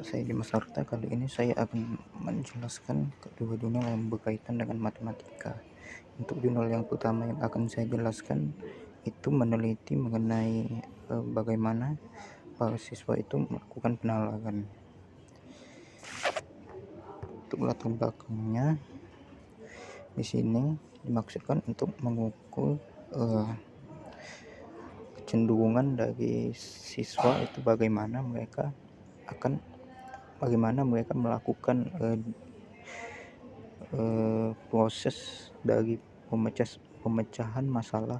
Saya Dimas Arta. Kali ini saya akan menjelaskan kedua jurnal yang berkaitan dengan matematika. Untuk jurnal yang pertama yang akan saya jelaskan itu meneliti mengenai bagaimana para siswa itu melakukan penalaran. Untuk latar belakangnya, di sini dimaksudkan untuk mengukur kecenderungan dari siswa itu bagaimana mereka melakukan proses dari pemecahan masalah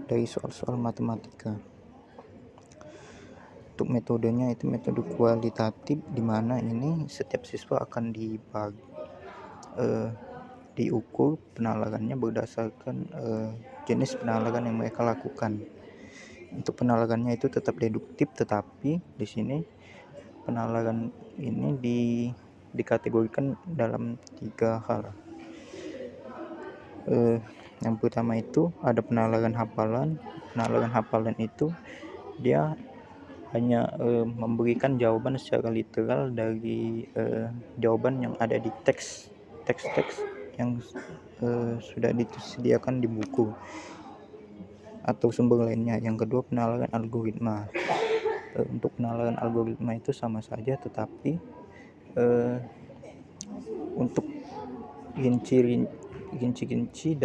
dari soal-soal matematika. Untuk metodenya itu metode kualitatif, di mana ini setiap siswa akan diukur penalarannya berdasarkan jenis penalaran yang mereka lakukan. Untuk penalarannya itu tetap deduktif, tetapi di sini penalaran ini dikategorikan dalam 3 hal. Yang pertama itu ada penalaran hafalan. Penalaran hafalan itu dia hanya memberikan jawaban secara literal dari jawaban yang ada di teks yang sudah disediakan di buku atau sumber lainnya. Yang kedua, penalaran algoritma. Untuk penalaran algoritma itu sama saja, tetapi untuk rinci-rinci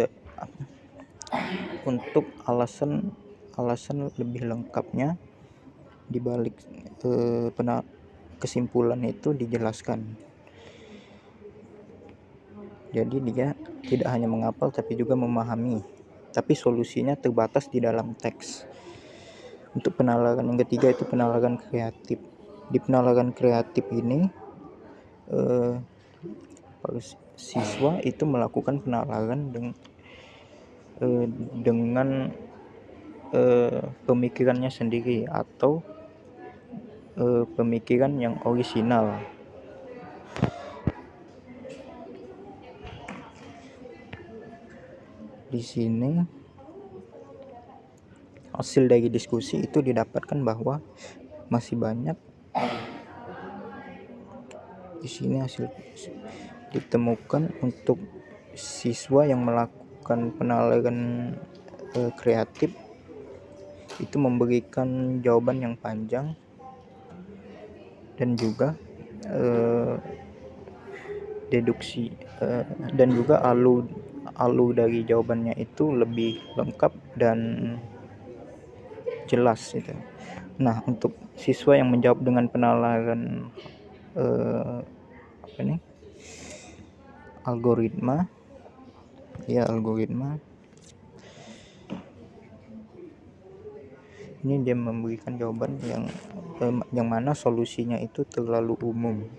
untuk alasan lebih lengkapnya di balik kesimpulan itu dijelaskan. Jadi dia tidak hanya menghafal tapi juga memahami, tapi solusinya terbatas di dalam teks. Untuk penalaran yang ketiga itu penalaran kreatif. Di penalaran kreatif ini siswa itu melakukan penalaran dengan pemikirannya sendiri atau pemikiran yang orisinal. Di sini hasil dari diskusi itu didapatkan bahwa masih banyak di sini hasil ditemukan untuk siswa yang melakukan penalaran kreatif itu memberikan jawaban yang panjang dan juga deduksi dan juga alur dari jawabannya itu lebih lengkap dan jelas gitu. Nah, untuk siswa yang menjawab dengan penalaran algoritma ini dia memberikan jawaban yang mana solusinya itu terlalu umum,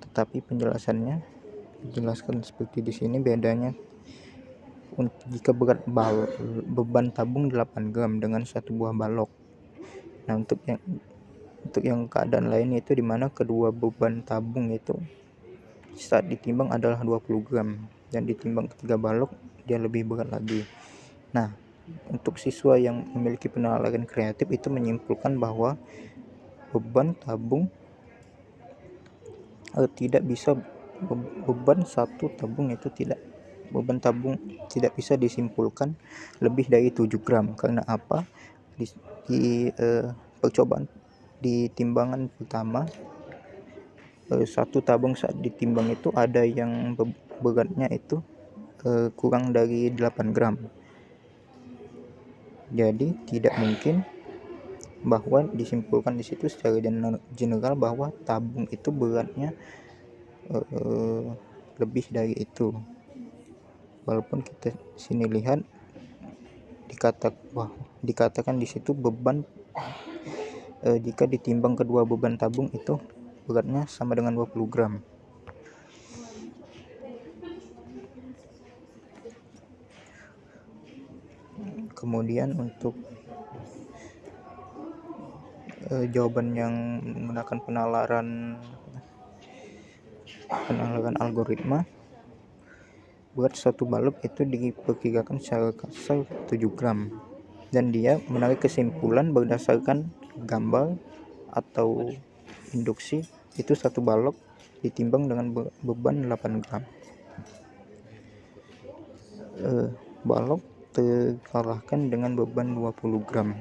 tetapi penjelasannya dijelaskan seperti di sini. Bedanya jika berat beban tabung 8 gram dengan 1 buah balok. Nah, untuk yang keadaan lain itu dimana kedua beban tabung itu saat ditimbang adalah 20 gram dan ditimbang ketiga balok dia lebih berat lagi. Nah, untuk siswa yang memiliki penalaran kreatif itu menyimpulkan bahwa beban tabung tidak bisa disimpulkan lebih dari 7 gram. Karena apa? Di percobaan di timbangan pertama, satu tabung saat ditimbang itu ada yang beratnya itu kurang dari 8 gram. Jadi tidak mungkin bahwa disimpulkan di situ secara general bahwa tabung itu beratnya lebih dari itu. Walaupun kita sini lihat dikatakan di situ beban jika ditimbang kedua beban tabung itu beratnya sama dengan 20 gram. Kemudian untuk jawaban yang menggunakan penalaran algoritma, buat satu balok itu diperkirakan secara kasar 7 gram, dan dia menarik kesimpulan berdasarkan gambar atau induksi itu 1 balok ditimbang dengan beban 8 gram. Balok terkalahkan dengan beban 20 gram.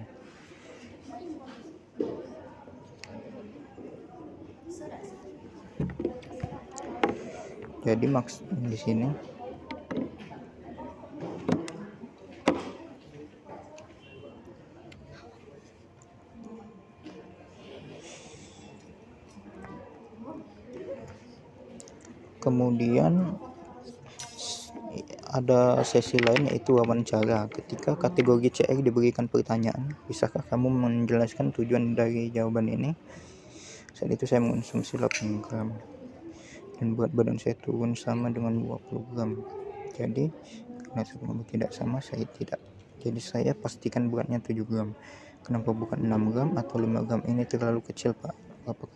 Jadi maksud di sini kemudian ada sesi lain yaitu wawancara. Ketika kategori CR diberikan pertanyaan, bisakah kamu menjelaskan tujuan dari jawaban ini? Saat itu saya mengonsumsi 8 gram dan berat badan saya turun sama dengan 20 gram. Jadi karena sebelumnya tidak sama, saya tidak. Jadi saya pastikan beratnya 7 gram. Kenapa bukan 6 gram atau 5 gram? Ini terlalu kecil, Pak. Bapak.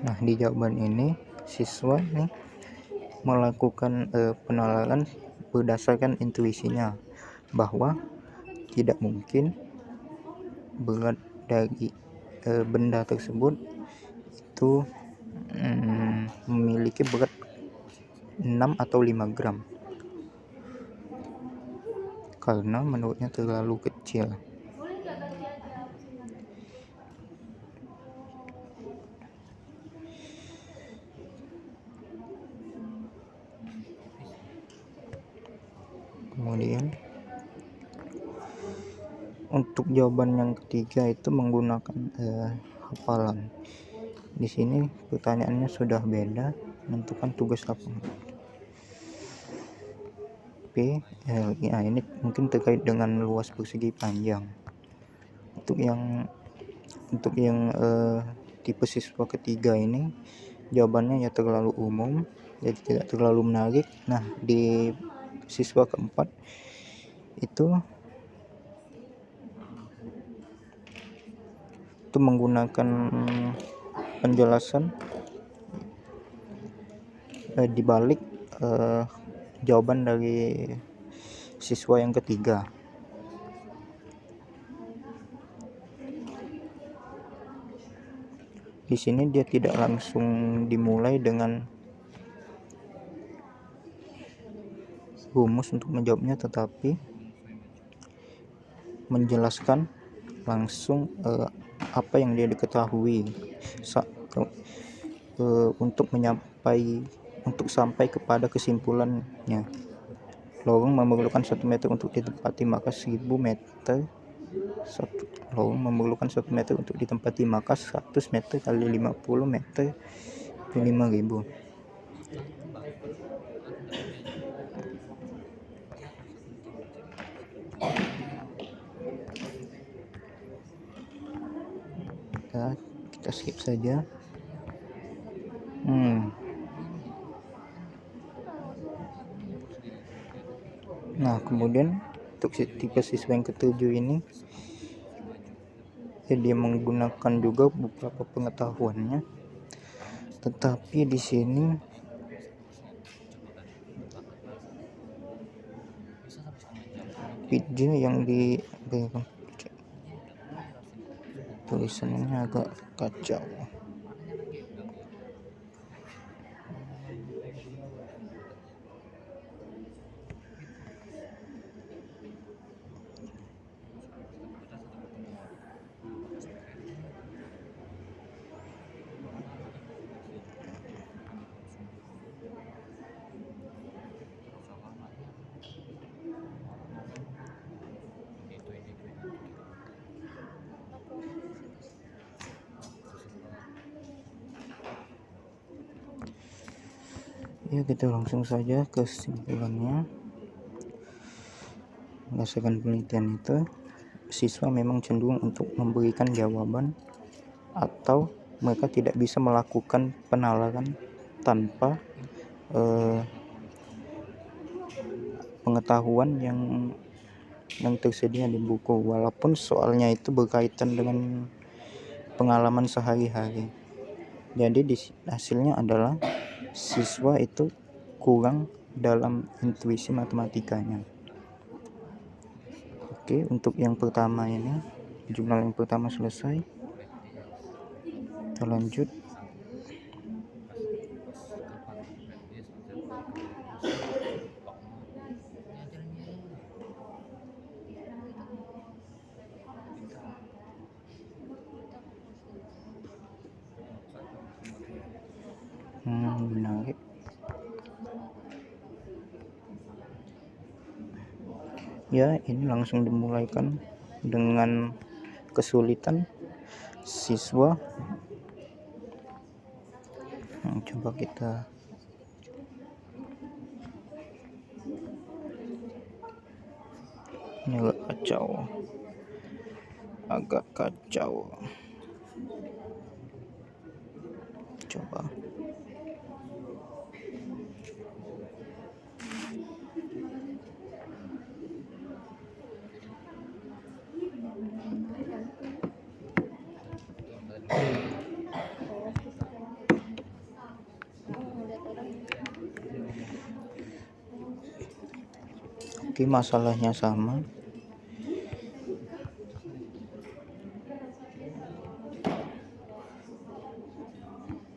Nah, di jawaban ini siswa nih melakukan penalaran berdasarkan intuisinya bahwa tidak mungkin berat dari benda tersebut itu memiliki berat 6 atau 5 gram karena menurutnya terlalu kecil. Kemudian untuk jawaban yang ketiga itu menggunakan hafalan. Di sini pertanyaannya sudah beda, menentukan tugas lapangan. Ya, ini mungkin terkait dengan luas persegi panjang. Untuk yang tipe siswa ketiga ini jawabannya ya terlalu umum, jadi tidak terlalu menarik. Nah, di siswa keempat itu menggunakan penjelasan dibalik jawaban dari siswa yang ketiga. Di sini dia tidak langsung dimulai dengan rumus untuk menjawabnya, tetapi menjelaskan langsung apa yang dia diketahui untuk sampai kepada kesimpulannya. Lorong memerlukan 1 meter untuk ditempati, maka 1000 meter lorong memerlukan 1 meter untuk ditempati, maka 100 meter kali 50 meter 5.000. Kita skip saja. Nah, kemudian untuk tipe siswa yang ketujuh ini dia menggunakan juga beberapa pengetahuannya, tetapi di sini video yang diberikan tulisannya agak kacau. Ya, kita langsung saja ke kesimpulannya. Berdasarkan penelitian itu, siswa memang cenderung untuk memberikan jawaban atau mereka tidak bisa melakukan penalaran tanpa pengetahuan yang tersedia di buku, walaupun soalnya itu berkaitan dengan pengalaman sehari-hari. Jadi hasilnya adalah siswa itu kurang dalam intuisi matematikanya. Oke, untuk yang pertama ini, jurnal yang pertama selesai. Kita lanjut. Menarik. Ya, ini langsung dimulaikan dengan kesulitan siswa. Coba kita ini agak kacau. Coba oke, masalahnya sama.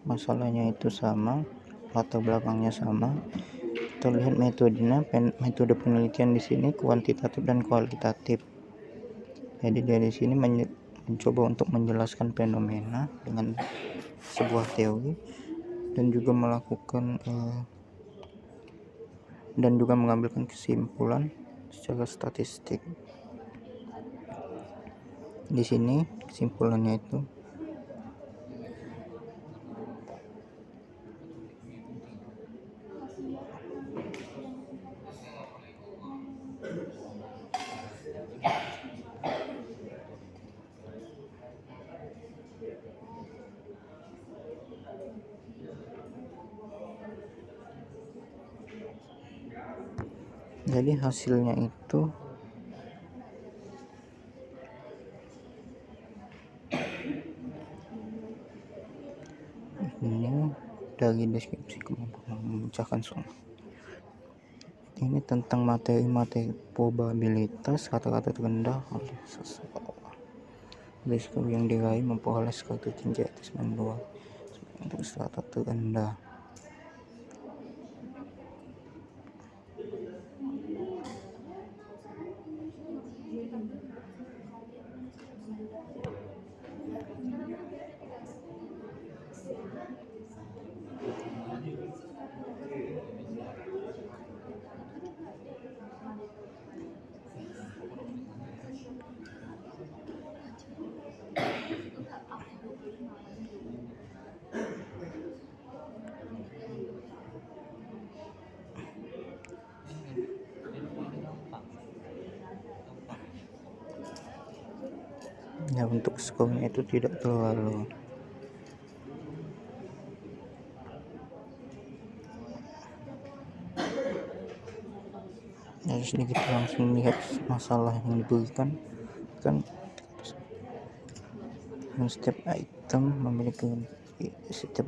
Masalahnya itu sama, latar belakangnya sama. Kita lihat metodenya, metode penelitian di sini kuantitatif dan kualitatif. Jadi dari sini mencoba untuk menjelaskan fenomena dengan sebuah teori dan juga melakukan dan juga mengambilkan kesimpulan secara statistik. Di sini kesimpulannya itu jadi hasilnya itu ini dari deskripsi kemampuan memecahkan soal. Ini tentang materi-materi probabilitas kata-kata terendah oleh seseorang. Risiko yang diraih memperoleh skor tertinggi atas 92 untuk strata terendah. Ya, untuk skornya itu tidak terlalu ya. Sini kita langsung lihat masalah yang diberikan kan. Setiap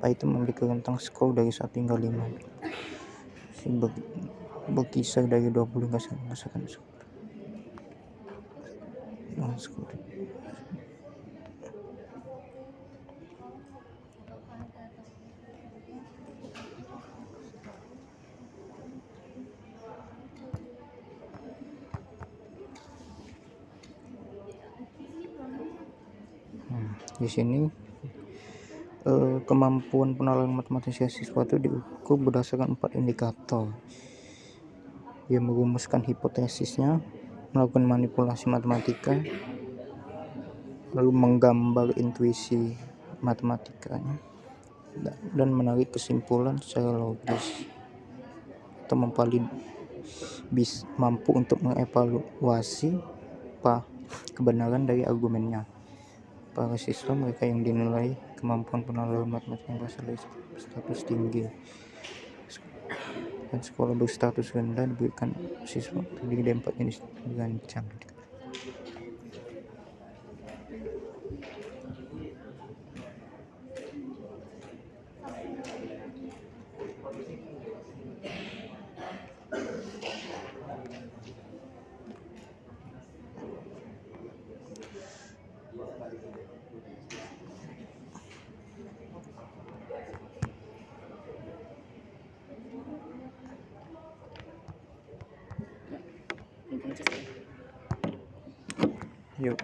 item memiliki rentang skor dari 1 hingga 5, berkisar dari 20 hingga 100 skor. Di sini kemampuan penalaran matematika siswa itu diukur berdasarkan 4 indikator. Dia merumuskan hipotesisnya, melakukan manipulasi matematika, lalu menggambar intuisi matematikanya, dan menarik kesimpulan secara logis atau mampu untuk mengevaluasi kebenaran dari argumennya. Para siswa mereka yang dinilai kemampuan penalaran matematika yang berasal dari status tinggi dan sekolah berstatus rendah diberikan siswa terdiri dari 4 jenis dirancang. Yuk.